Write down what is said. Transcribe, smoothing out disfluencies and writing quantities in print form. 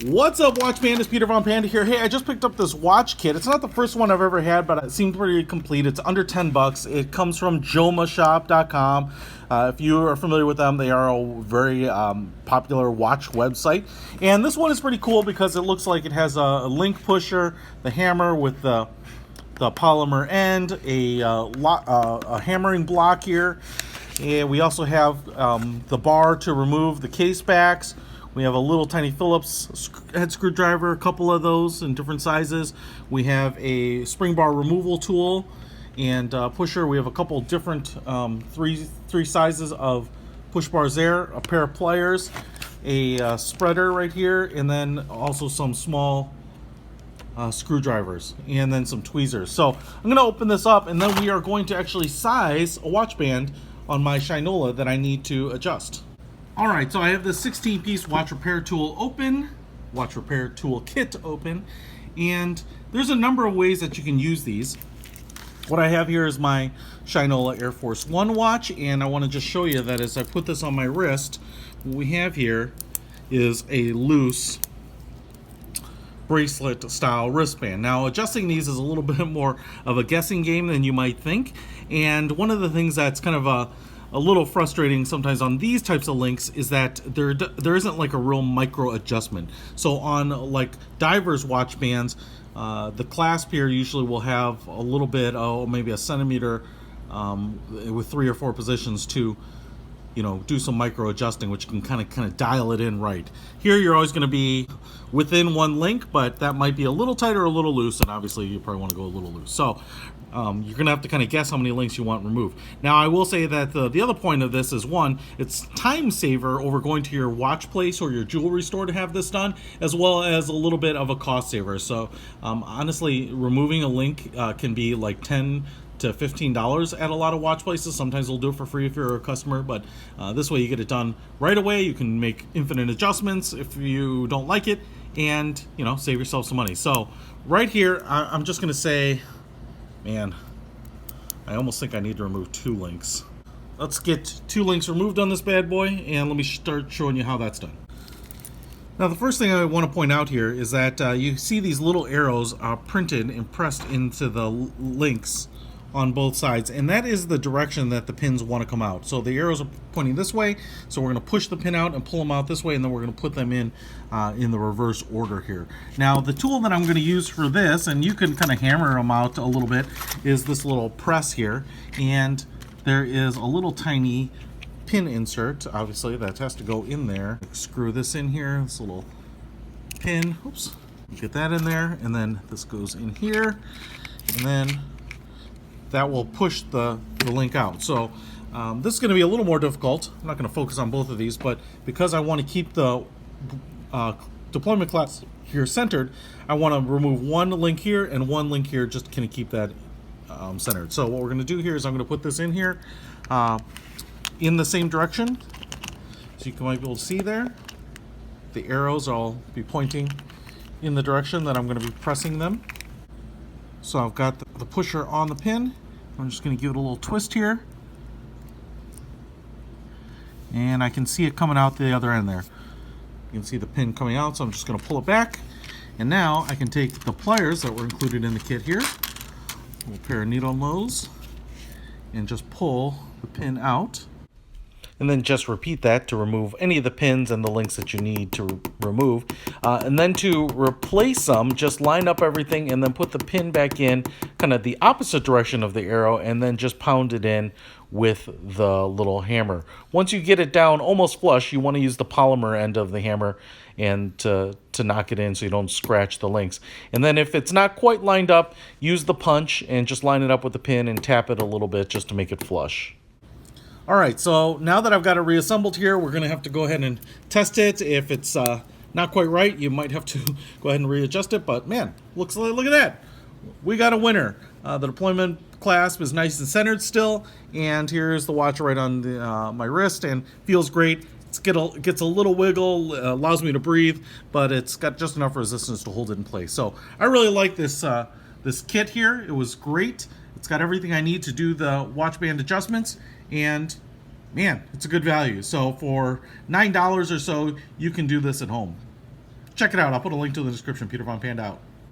What's up, watch band? It's Peter Von Panda here. Hey, I just picked up this watch kit. It's not the first one I've ever had, but it seemed pretty complete. It's under 10 bucks. It comes from jomashop.com. If you are familiar with them, they are a very popular watch website. And this one is pretty cool because it looks like it has a link pusher, the hammer with the polymer end, a hammering block here. And we also have the bar to remove the case backs. We have a little tiny Phillips head screwdriver, a couple of those in different sizes. We have a spring bar removal tool and pusher. We have a couple different three sizes of push bars there, a pair of pliers, a spreader right here, and then also some small screwdrivers, and then some tweezers. So I'm going to open this up, and then we are going to actually size a watch band on my Shinola that I need to adjust. All right, so I have the 16-piece watch repair tool open, watch repair tool kit open, and there's a number of ways that you can use these. What I have here is my Shinola Air Force One watch, and I want to just show you that as I put this on my wrist, what we have here is a loose bracelet style wristband. Now, adjusting these is a little bit more of a guessing game than you might think, and one of the things that's kind of a little frustrating sometimes on these types of links is that there isn't like a real micro adjustment. So on like divers watch bands, the clasp here usually will have a little bit, maybe a centimeter with 3 or 4 positions to, do some micro adjusting, which can kind of dial it in right. Here you're always going to be within one link, but that might be a little tight or a little loose, and obviously you probably want to go a little loose. So you're going to have to kind of guess how many links you want removed. Now, I will say that the other point of this is, one, it's time saver over going to your watch place or your jewelry store to have this done, as well as a little bit of a cost saver. So honestly, removing a link can be like $10 to $15 at a lot of watch places. Sometimes they'll do it for free if you're a customer, but this way you get it done right away. You can make infinite adjustments if you don't like it, and save yourself some money. So right here, I'm just going to say, man, I almost think I need to remove 2 links. Let's get 2 links removed on this bad boy, and let me start showing you how that's done. Now, the first thing I want to point out here is that you see these little arrows printed and pressed into the links on both sides, and that is the direction that the pins want to come out. So the arrows are pointing this way, so we're going to push the pin out and pull them out this way, and then we're going to put them in the reverse order here. Now, the tool that I'm going to use for this, and you can kind of hammer them out a little bit, is this little press here, and there is a little tiny pin insert, obviously, that has to go in there. Screw this in here, this little pin, oops, get that in there, and then this goes in here, and then that will push the link out. So this is going to be a little more difficult. I'm not going to focus on both of these, but because I want to keep the deployment class here centered, I want to remove one link here and one link here just to kind of keep that centered. So what we're going to do here is I'm going to put this in here in the same direction. So you might be able to see there. The arrows will be pointing in the direction that I'm going to be pressing them. So I've got the pusher on the pin. I'm just going to give it a little twist here. And I can see it coming out the other end there. You can see the pin coming out, so I'm just going to pull it back. And now I can take the pliers that were included in the kit here, a little pair of needle nose, and just pull the pin out. And then just repeat that to remove any of the pins and the links that you need to remove. And then to replace them, just line up everything and then put the pin back in kind of the opposite direction of the arrow, and then just pound it in with the little hammer. Once you get it down almost flush, you want to use the polymer end of the hammer and to knock it in so you don't scratch the links. And then if it's not quite lined up, use the punch and just line it up with the pin and tap it a little bit just to make it flush. All right, so now that I've got it reassembled here, we're going to have to go ahead and test it. If it's not quite right, you might have to go ahead and readjust it. But man, look at that. We got a winner. The deployment clasp is nice and centered still, and here's the watch right on my wrist, and feels great. It gets a little wiggle, allows me to breathe, but it's got just enough resistance to hold it in place. So I really like this kit here. It was great. It's got everything I need to do the watch band adjustments, and man, it's a good value. So for $9 or so, you can do this at home. check it out. I'll put a link to the description. Peter Von Panda out.